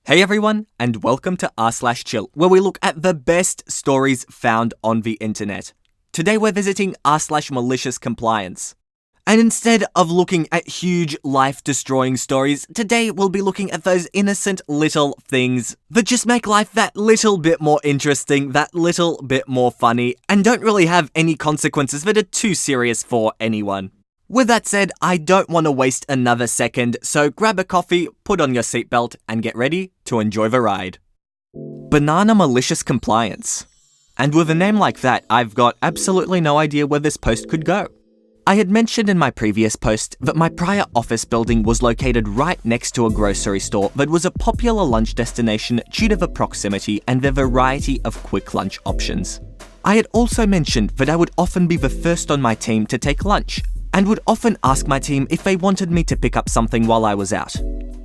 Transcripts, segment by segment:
Hey everyone, and welcome to r/chill, where we look at the best stories found on the internet. Today we're visiting r/malicious compliance. And instead of looking at huge life-destroying stories, today we'll be looking at those innocent little things that just make life that little bit more interesting, that little bit more funny, and don't really have any consequences that are too serious for anyone. With that said, I don't want to waste another second, so grab a coffee, put on your seatbelt, and get ready to enjoy the ride. Banana Malicious Compliance. And with a name like that, I've got absolutely no idea where this post could go. I had mentioned in my previous post that my prior office building was located right next to a grocery store that was a popular lunch destination due to the proximity and the variety of quick lunch options. I had also mentioned that I would often be the first on my team to take lunch, and would often ask my team if they wanted me to pick up something while I was out.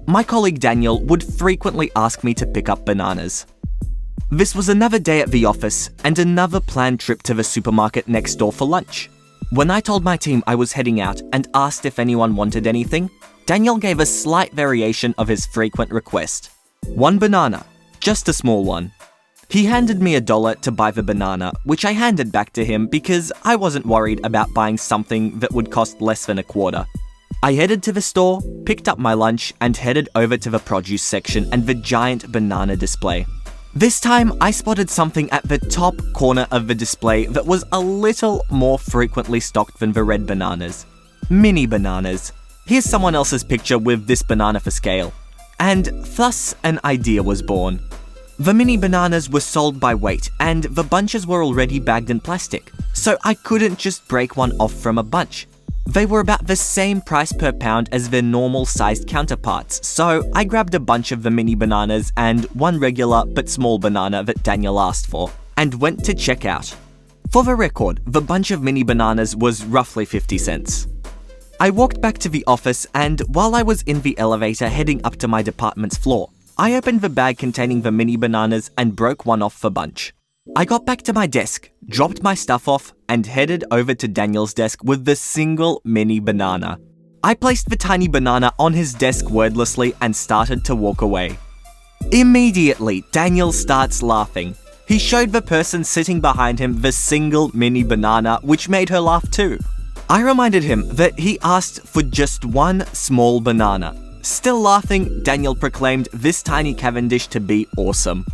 My colleague Daniel would frequently ask me to pick up bananas. This was another day at the office and another planned trip to the supermarket next door for lunch. When I told my team I was heading out and asked if anyone wanted anything, Daniel gave a slight variation of his frequent request. One banana, just a small one. He handed me $1 to buy the banana, which I handed back to him because I wasn't worried about buying something that would cost less than a quarter. I headed to the store, picked up my lunch, and headed over to the produce section and the giant banana display. This time, I spotted something at the top corner of the display that was a little more frequently stocked than the red bananas. Mini bananas. Here's someone else's picture with this banana for scale. And thus an idea was born. The mini bananas were sold by weight, and the bunches were already bagged in plastic, so I couldn't just break one off from a bunch. They were about the same price per pound as their normal-sized counterparts, so I grabbed a bunch of the mini bananas and one regular but small banana that Daniel asked for, and went to check out. For the record, the bunch of mini bananas was roughly 50 cents. I walked back to the office, and while I was in the elevator heading up to my department's floor, I opened the bag containing the mini bananas and broke one off the bunch. I got back to my desk, dropped my stuff off, and headed over to Daniel's desk with the single mini banana. I placed the tiny banana on his desk wordlessly and started to walk away. Immediately, Daniel starts laughing. He showed the person sitting behind him the single mini banana, which made her laugh too. I reminded him that he asked for just one small banana. Still laughing, Daniel proclaimed this tiny Cavendish to be awesome.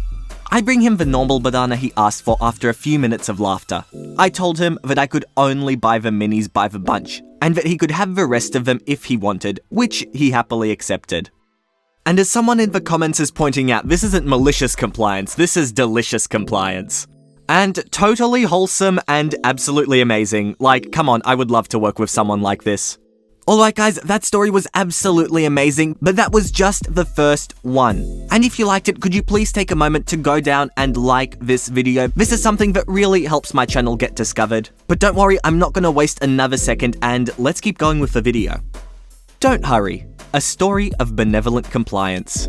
I bring him the normal banana he asked for after a few minutes of laughter. I told him that I could only buy the minis by the bunch, and that he could have the rest of them if he wanted, which he happily accepted. And as someone in the comments is pointing out, this isn't malicious compliance, this is delicious compliance. And totally wholesome and absolutely amazing. Like, come on, I would love to work with someone like this. Alright guys, that story was absolutely amazing, but that was just the first one. And if you liked it, could you please take a moment to go down and like this video? This is something that really helps my channel get discovered. But don't worry, I'm not gonna waste another second, and let's keep going with the video. Don't hurry. A story of benevolent compliance.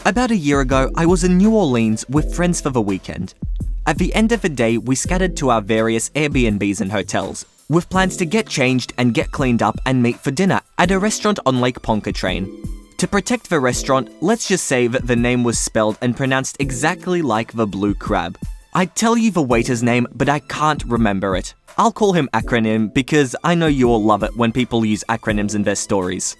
About a year ago, I was in New Orleans with friends for the weekend. At the end of the day, we scattered to our various Airbnbs and hotels, with plans to get changed and get cleaned up and meet for dinner at a restaurant on Lake Pontchartrain. To protect the restaurant, let's just say that the name was spelled and pronounced exactly like the blue crab. I'd tell you the waiter's name, but I can't remember it. I'll call him Acronym because I know you all love it when people use acronyms in their stories.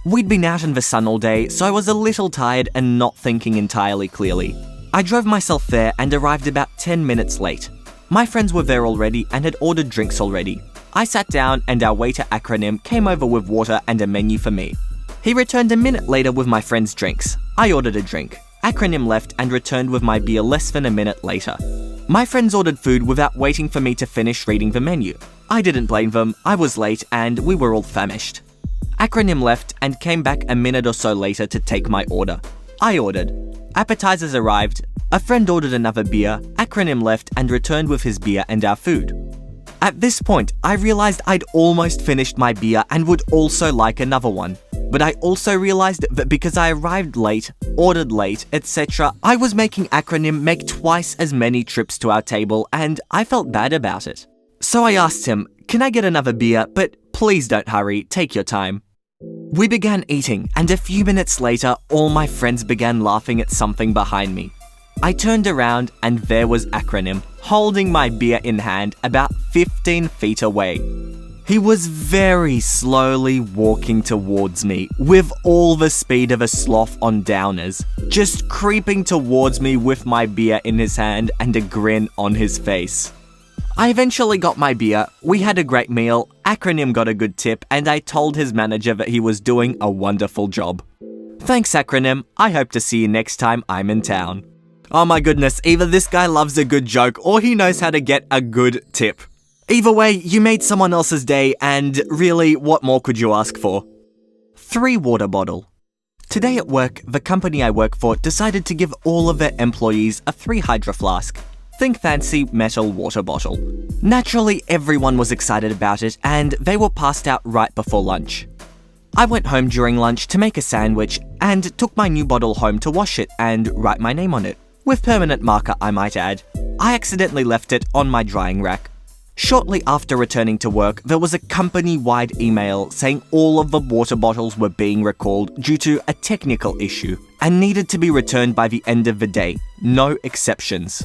We'd been out in the sun all day, so I was a little tired and not thinking entirely clearly. I drove myself there and arrived about 10 minutes late. My friends were there already and had ordered drinks already. I sat down and our waiter Acronym came over with water and a menu for me. He returned a minute later with my friend's drinks. I ordered a drink. Acronym left and returned with my beer less than a minute later. My friends ordered food without waiting for me to finish reading the menu. I didn't blame them, I was late and we were all famished. Acronym left and came back a minute or so later to take my order. I ordered. Appetizers arrived. A friend ordered another beer. Acronym left and returned with his beer and our food. At this point, I realized I'd almost finished my beer and would also like another one. But I also realized that because I arrived late, ordered late, etc., I was making Acronym make twice as many trips to our table, and I felt bad about it. So I asked him, "Can I get another beer? But please don't hurry, take your time." We began eating, and a few minutes later, all my friends began laughing at something behind me. I turned around and there was Acronym, holding my beer in hand about 15 feet away. He was very slowly walking towards me, with all the speed of a sloth on downers, just creeping towards me with my beer in his hand and a grin on his face. I eventually got my beer, we had a great meal, Acronym got a good tip, and I told his manager that he was doing a wonderful job. Thanks, Acronym, I hope to see you next time I'm in town. Oh my goodness, either this guy loves a good joke or he knows how to get a good tip. Either way, you made someone else's day, and really, what more could you ask for? 3 water bottle. Today at work, the company I work for decided to give all of their employees a 3 Hydro flask. Think fancy metal water bottle. Naturally, everyone was excited about it, and they were passed out right before lunch. I went home during lunch to make a sandwich and took my new bottle home to wash it and write my name on it. With permanent marker, I might add. I accidentally left it on my drying rack. Shortly after returning to work, there was a company-wide email saying all of the water bottles were being recalled due to a technical issue and needed to be returned by the end of the day. No exceptions.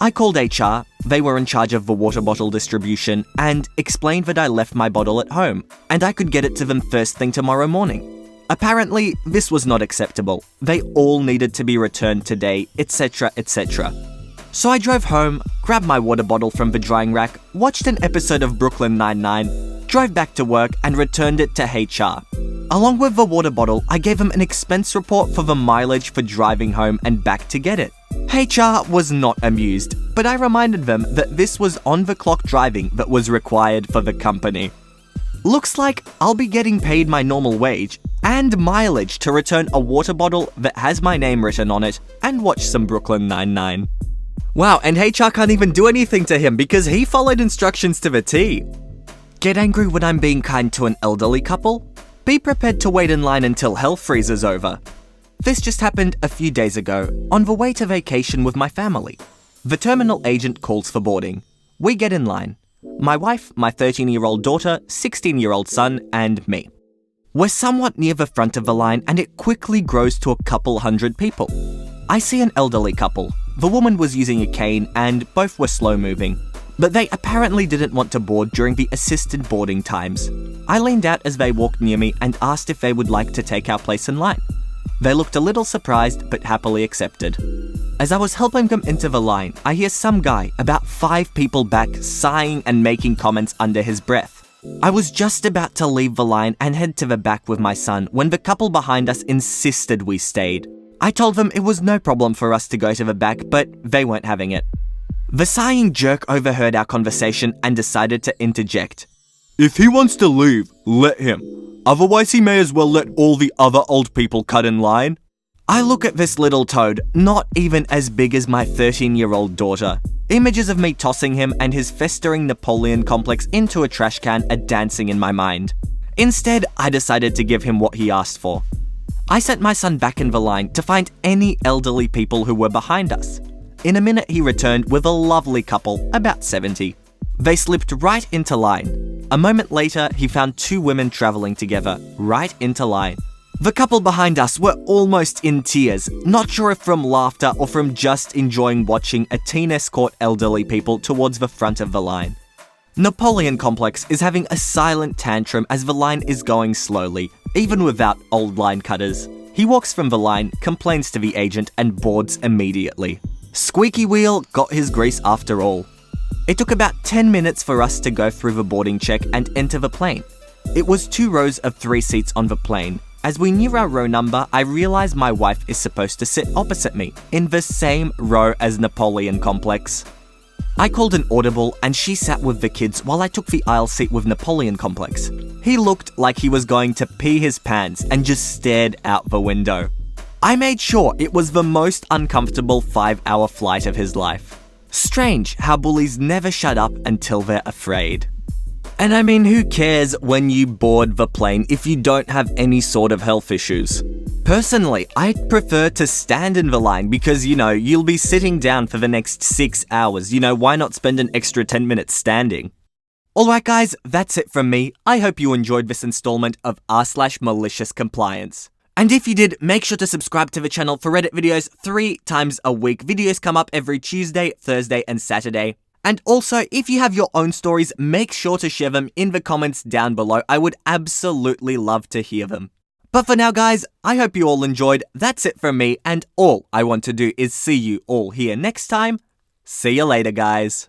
I called HR, they were in charge of the water bottle distribution, and explained that I left my bottle at home and I could get it to them first thing tomorrow morning. Apparently, this was not acceptable. They all needed to be returned today, etc., etc. So I drove home, grabbed my water bottle from the drying rack, watched an episode of Brooklyn Nine-Nine, drove back to work and returned it to HR. Along with the water bottle, I gave them an expense report for the mileage for driving home and back to get it. HR was not amused, but I reminded them that this was on-the-clock driving that was required for the company. Looks like I'll be getting paid my normal wage and mileage to return a water bottle that has my name written on it and watch some Brooklyn Nine-Nine. Wow, and HR can't even do anything to him because he followed instructions to the T. Get angry when I'm being kind to an elderly couple? Be prepared to wait in line until hell freezes over. This just happened a few days ago, on the way to vacation with my family. The terminal agent calls for boarding. We get in line. My wife, my 13-year-old daughter, 16-year-old son, and me. We're somewhat near the front of the line and it quickly grows to a couple hundred people. I see an elderly couple. The woman was using a cane and both were slow moving. But they apparently didn't want to board during the assisted boarding times. I leaned out as they walked near me and asked if they would like to take our place in line. They looked a little surprised but happily accepted. As I was helping them into the line, I hear some guy, about 5 people back, sighing and making comments under his breath. I was just about to leave the line and head to the back with my son when the couple behind us insisted we stayed. I told them it was no problem for us to go to the back, but they weren't having it. The sighing jerk overheard our conversation and decided to interject. If he wants to leave, let him. Otherwise he may as well let all the other old people cut in line. I look at this little toad, not even as big as my 13-year-old daughter. Images of me tossing him and his festering Napoleon complex into a trash can are dancing in my mind. Instead, I decided to give him what he asked for. I sent my son back in the line to find any elderly people who were behind us. In a minute, he returned with a lovely couple, about 70. They slipped right into line. A moment later, he found 2 women traveling together, right into line. The couple behind us were almost in tears, not sure if from laughter or from just enjoying watching a teen escort elderly people towards the front of the line. Napoleon Complex is having a silent tantrum as the line is going slowly, even without old line cutters. He walks from the line, complains to the agent, and boards immediately. Squeaky wheel got his grease after all. It took about 10 minutes for us to go through the boarding check and enter the plane. It was 2 rows of 3 seats on the plane. As we near our row number, I realized my wife is supposed to sit opposite me, in the same row as Napoleon Complex. I called an audible and she sat with the kids while I took the aisle seat with Napoleon Complex. He looked like he was going to pee his pants and just stared out the window. I made sure it was the most uncomfortable 5-hour flight of his life. Strange how bullies never shut up until they're afraid. And I mean, who cares when you board the plane if you don't have any sort of health issues? Personally, I'd prefer to stand in the line because, you'll be sitting down for the next 6 hours. Why not spend an extra 10 minutes standing? Alright guys, that's it from me. I hope you enjoyed this installment of r/malicious compliance. And if you did, make sure to subscribe to the channel for Reddit videos 3 times a week. Videos come up every Tuesday, Thursday, and Saturday. And also, if you have your own stories, make sure to share them in the comments down below. I would absolutely love to hear them. But for now guys, I hope you all enjoyed. That's it from me, and all I want to do is see you all here next time. See you later guys.